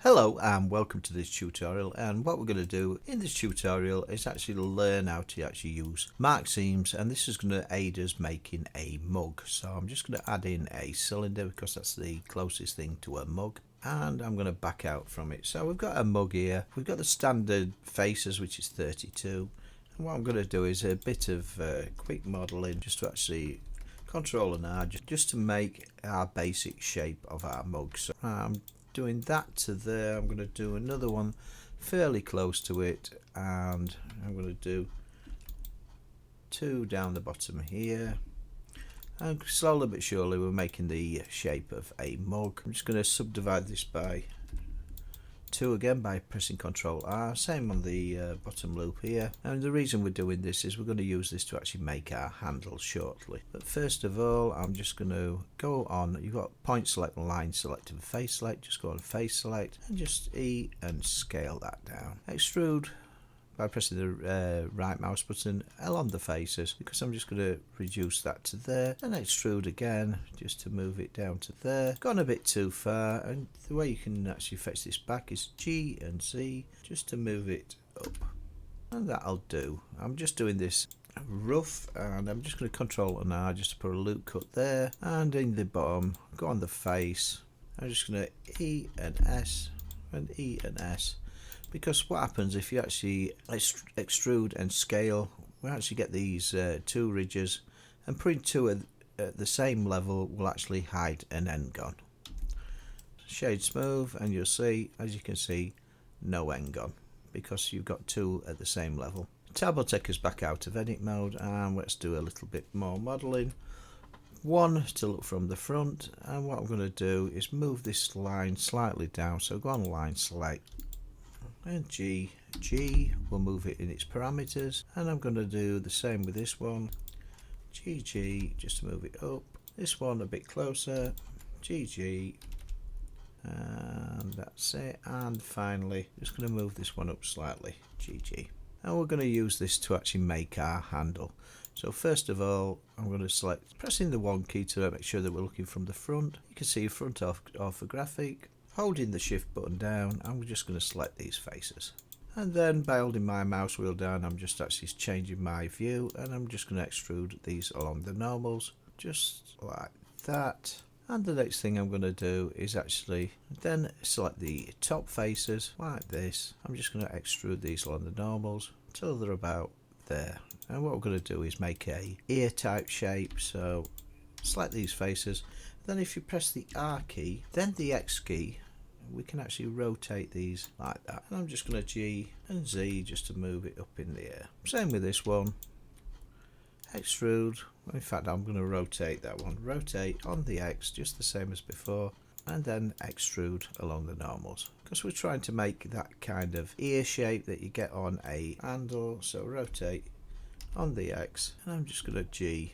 Hello and welcome to this tutorial, and what we're going to do in this tutorial is actually learn how to use mark seams, and this is going to aid us making a mug. So I'm just going to add in a cylinder because that's the closest thing to a mug, and I'm going to back out from it. So we've got a mug here, we've got the standard faces which is 32, and what I'm going to do is a bit of quick modelling just to actually control an R just to make our basic shape of our mug. So I'm doing that to there. I'm going to do another one fairly close to it, and I'm going to do two down the bottom here, and slowly but surely we're making the shape of a mug. I'm just going to subdivide this by 2 again by pressing Ctrl R, same on the bottom loop here, and the reason we're doing this is we're going to use this to actually make our handle shortly. But first of all, I'm just going to go on, you've got point select, line select and face select, just go on face select and just E and scale that down. Extrude by pressing the right mouse button along the faces, because I'm just going to reduce that to there, and extrude again just to move it down to there. Gone a bit too far, and the way you can actually fetch this back is G and Z just to move it up, and that'll do. I'm just doing this rough, and I'm just going to Ctrl and R just to put a loop cut there, and in the bottom go on the face. I'm just going to E and S and E and S, because what happens if you actually extrude and scale, we actually get these two ridges, and putting two at the same level will actually hide an end gon. Shade smooth, and you'll see, as you can see, no end gon because you've got two at the same level. Tab will take us back out of edit mode, and let's do a little bit more modelling. One to look from the front, and what I'm going to do is move this line slightly down, so go on line select and G will move it in its parameters, and I'm going to do the same with this one, GG, just to move it up. This one a bit closer, GG, and that's it. And finally just going to move this one up slightly, GG. And we're going to use this to actually make our handle. So first of all, I'm going to select, pressing the 1 key to make sure that we're looking from the front. You can see front orthographic. Holding the shift button down, I'm just going to select these faces, and then by holding my mouse wheel down, I'm just actually changing my view, and I'm just going to extrude these along the normals just like that. And the next thing I'm going to do is actually then select the top faces like this. I'm just going to extrude these along the normals until they're about there, and what we're going to do is make a ear type shape. So select these faces, then if you press the R key then the X key, we can actually rotate these like that, and I'm just going to G and Z just to move it up in the air. Same with this one, extrude, in fact I'm going to rotate that one, rotate on the X just the same as before, and then extrude along the normals, because we're trying to make that kind of ear shape that you get on a handle. So rotate on the X, and I'm just going to G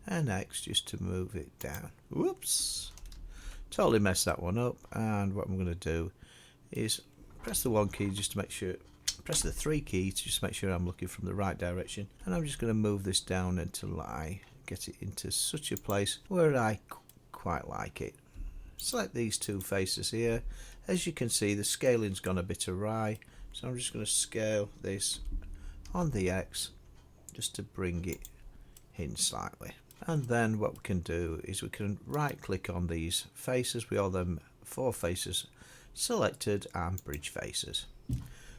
and X just to move it down. Whoops, totally messed that one up. And what I'm going to do is press the 1 key just to make sure, press the 3 key to just make sure I'm looking from the right direction, and I'm just going to move this down until I get it into such a place where I quite like it. Select these two faces here. As you can see, the scaling's gone a bit awry, so I'm just going to scale this on the X just to bring it in slightly. And then what we can do is we can right click on these faces, we all them 4 faces selected, and bridge faces.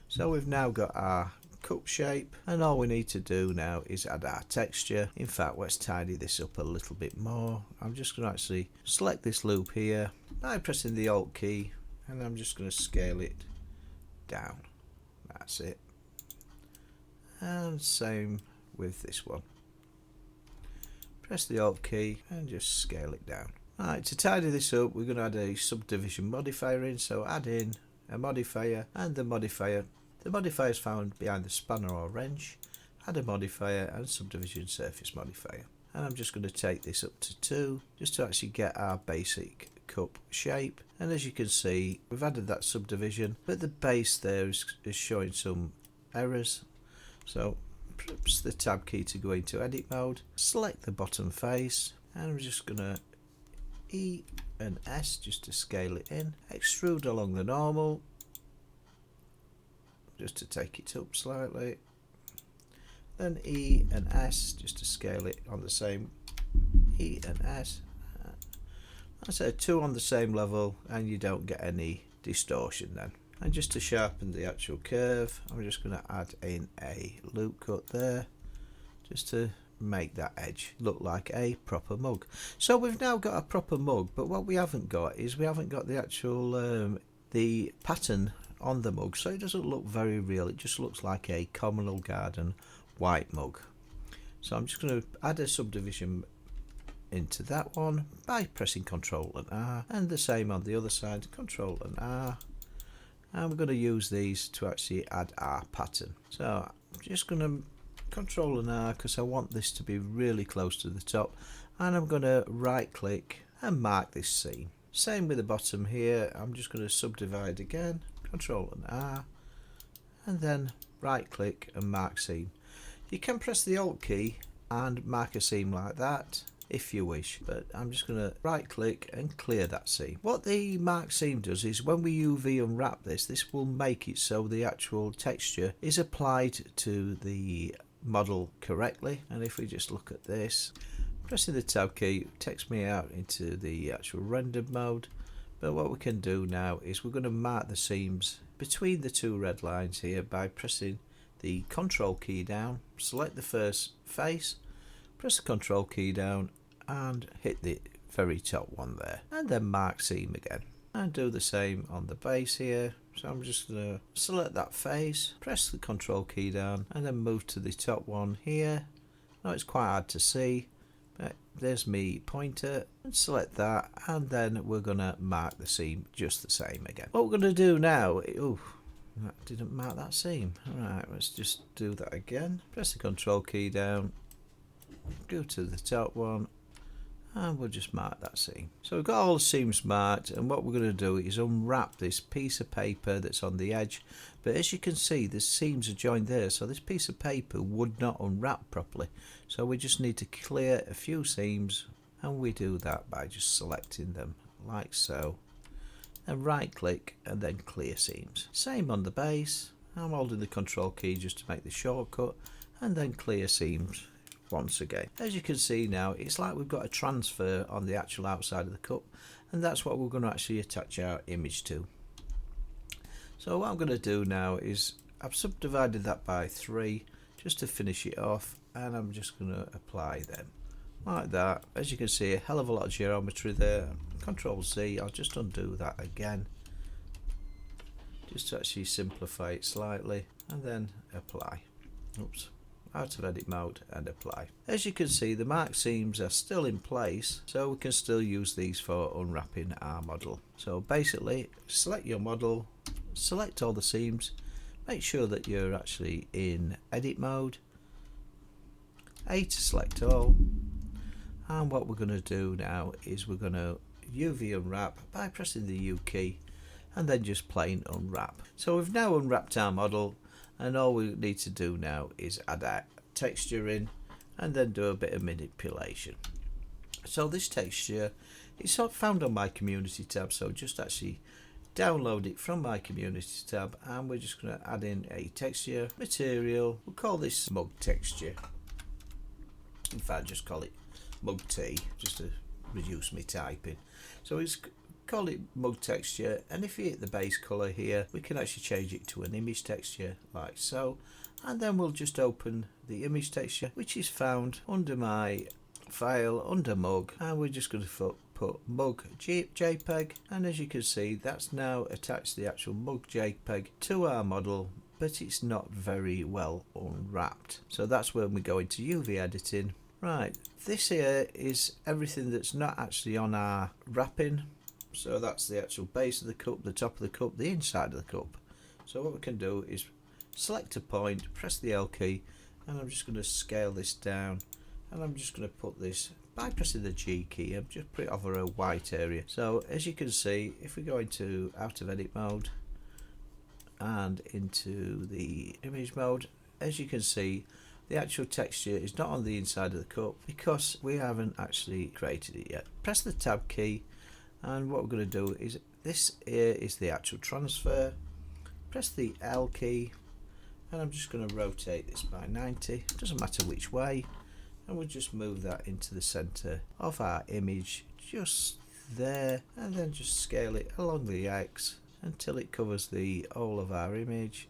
So we've now got our cup shape, and all we need to do now is add our texture. In fact, let's tidy this up a little bit more. I'm just going to actually select this loop here by pressing the Alt key, and I'm just going to scale it down. That's it. And same with this one. Press the Alt key and just scale it down. Alright, to tidy this up, we're going to add a subdivision modifier in, so add in a modifier, and the modifier is found behind the spanner or wrench. Add a modifier and subdivision surface modifier, and I'm just going to take this up to 2 just to actually get our basic cup shape. And as you can see, we've added that subdivision, but the base there is showing some errors, so press the tab key to go into edit mode, select the bottom face, and I'm just going to E and S just to scale it in, extrude along the normal just to take it up slightly, then E and S just to scale it on the same, E and S. I say 2 on the same level and you don't get any distortion then. And just to sharpen the actual curve, I'm just going to add in a loop cut there just to make that edge look like a proper mug. So we've now got a proper mug, but what we haven't got is we haven't got the actual the pattern on the mug, so it doesn't look very real. It just looks like a communal garden white mug. So I'm just going to add a subdivision into that one by pressing Ctrl and R, and the same on the other side, Ctrl and R, and we're going to use these to actually add our pattern. So I'm just going to Ctrl and R because I want this to be really close to the top, and I'm going to right click and mark this seam. Same with the bottom here, I'm just going to subdivide again, Ctrl and R, and then right click and mark seam. You can press the Alt key and mark a seam like that if you wish, but I'm just going to right click and clear that seam. What the mark seam does is when we UV unwrap this will make it so the actual texture is applied to the model correctly. And if we just look at this, pressing the tab key takes me out into the actual rendered mode, but what we can do now is we're going to mark the seams between the two red lines here by pressing the Control key down, select the first face, press the Control key down and hit the very top one there, and then mark seam again, and do the same on the base here. So I'm just going to select that face, press the Control key down, and then move to the top one here. Now it's quite hard to see, but there's me pointer, and select that, and then we're going to mark the seam just the same again. What we're going to do now, that didn't mark that seam. Alright, let's just do that again. Press the Control key down, go to the top one, and we'll just mark that seam. So we've got all the seams marked, and what we're going to do is unwrap this piece of paper that's on the edge, but as you can see the seams are joined there, so this piece of paper would not unwrap properly. So we just need to clear a few seams, and we do that by just selecting them like so, and right click and then clear seams. Same on the base, I'm holding the Control key just to make the shortcut, and then clear seams once again. As you can see now, it's like we've got a transfer on the actual outside of the cup, and that's what we're going to actually attach our image to. So what I'm going to do now is I've subdivided that by 3 just to finish it off, and I'm just going to apply them like that. As you can see, a hell of a lot of geometry there. Control C, I'll just undo that again just to actually simplify it slightly, and then apply. Oops. Out of edit mode and apply. As you can see, the marked seams are still in place, so we can still use these for unwrapping our model. So basically, select your model, select all the seams, make sure that you're actually in edit mode, A to select all, and what we're going to do now is we're going to UV unwrap by pressing the U key and then just plain unwrap. So we've now unwrapped our model, and all we need to do now is add a texture in and then do a bit of manipulation. So this texture is found on my community tab, so just actually download it from my community tab, and we're just going to add in a texture material. We'll call this mug texture. In fact, just call it mug T just to reduce me typing. So it's call it mug texture, and if you hit the base color here, we can actually change it to an image texture like so, and then we'll just open the image texture, which is found under my file under mug, and we're just going to put mug JPEG, and as you can see, that's now attached the actual mug JPEG to our model, but it's not very well unwrapped. So that's when we go into UV editing. Right, this here is everything that's not actually on our wrapping. So that's the actual base of the cup, the top of the cup, the inside of the cup. So what we can do is select a point, press the L key, and I'm just going to scale this down, and I'm just going to put this by pressing the G key and just put it over a white area. So as you can see, if we go into out of edit mode and into the image mode, as you can see, the actual texture is not on the inside of the cup because we haven't actually created it yet. Press the tab key And what we're going to do is, this here is the actual transfer. Press the L key, and I'm just going to rotate this by 90, doesn't matter which way, and we'll just move that into the center of our image, just there, and then just scale it along the X until it covers the whole of our image.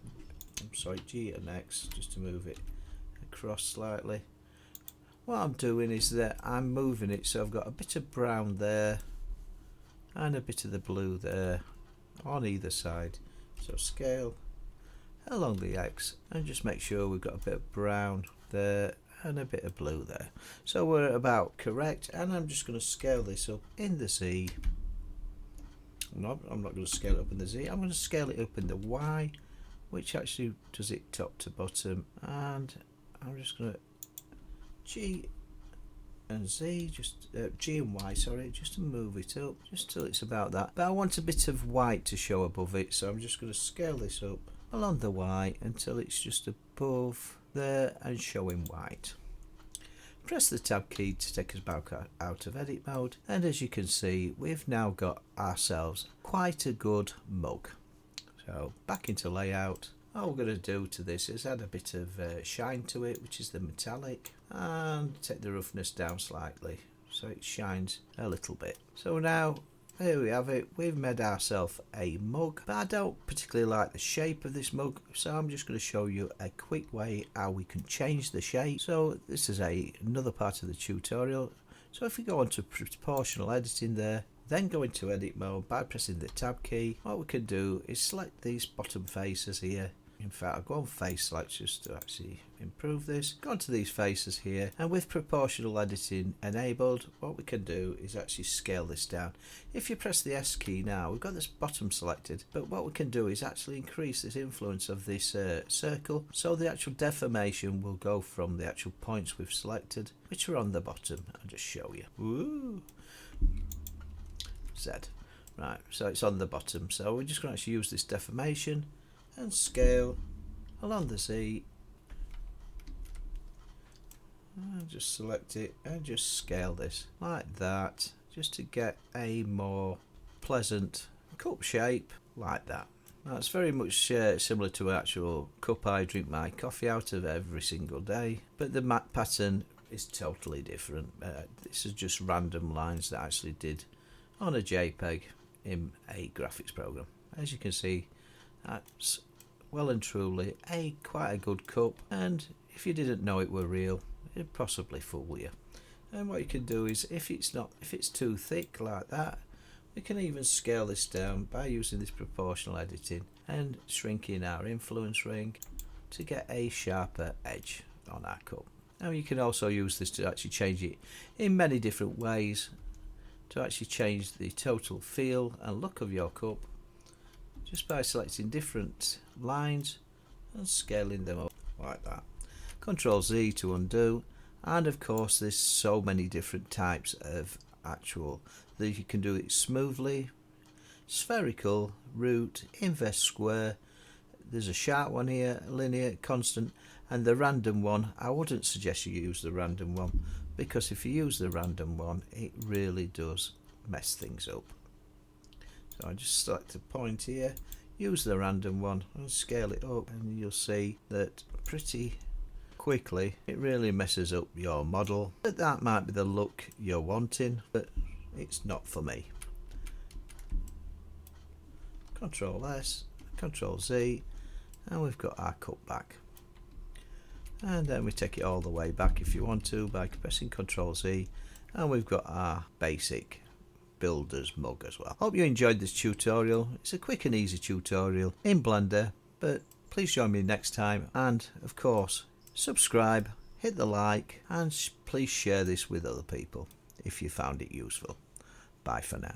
I'm sorry, G and X, just to move it across slightly. What I'm doing is that I'm moving it so I've got a bit of brown there and a bit of the blue there on either side. So scale along the X and just make sure we've got a bit of brown there and a bit of blue there. So we're about correct, and I'm just going to scale this up in the Z. No, I'm not going to scale it up in the Z, I'm going to scale it up in the Y, which actually does it top to bottom, and I'm just going to G and Z, just G and Y, sorry, just to move it up just till it's about that. But I want a bit of white to show above it, so I'm just going to scale this up along the Y until it's just above there and showing white. Press the tab key to take us back out of edit mode, and as you can see, we've now got ourselves quite a good mug. So back into layout. All we're going to do to this is add a bit of shine to it, which is the metallic, and take the roughness down slightly so it shines a little bit. So now there we have it, we've made ourselves a mug, but I don't particularly like the shape of this mug, so I'm just going to show you a quick way how we can change the shape. So this is another part of the tutorial. So if we go on to proportional editing there, then go into edit mode by pressing the tab key, what we can do is select these bottom faces here. In fact, I'll go on face select just to actually improve this. Go onto these faces here, and with proportional editing enabled, what we can do is actually scale this down. If you press the S key now, we've got this bottom selected, but what we can do is actually increase this influence of this circle, so the actual deformation will go from the actual points we've selected, which are on the bottom. I'll just show you. Woo! Z. Right, so it's on the bottom, so we're just going to actually use this deformation and scale along the Z, and just select it and just scale this like that, just to get a more pleasant cup shape like that. Now it's very much similar to an actual cup I drink my coffee out of every single day, but the matte pattern is totally different. This is just random lines that I actually did on a JPEG in a graphics program. As you can see, that's well and truly quite a good cup, and if you didn't know it were real, it'd possibly fool you. And what you can do is, if it's too thick like that, we can even scale this down by using this proportional editing and shrinking our influence ring to get a sharper edge on our cup. Now you can also use this to actually change it in many different ways, to actually change the total feel and look of your cup, just by selecting different lines and scaling them up like that. Control Z to undo, and of course there's so many different types of actual that you can do it smoothly, spherical, root, inverse square. There's a sharp one here, linear, constant, and the random one. I wouldn't suggest you use the random one, because if you use the random one, it really does mess things up. So I just select a point here, use the random one and scale it up, and you'll see that pretty quickly it really messes up your model. But that might be the look you're wanting, but it's not for me. Control S, Control Z, and we've got our cup back. And then we take it all the way back if you want to by pressing Control Z, and we've got our basic builder's mug as well. Hope you enjoyed this tutorial. It's a quick and easy tutorial in Blender, but please join me next time, and of course subscribe, hit the like, and please share this with other people if you found it useful. Bye for now.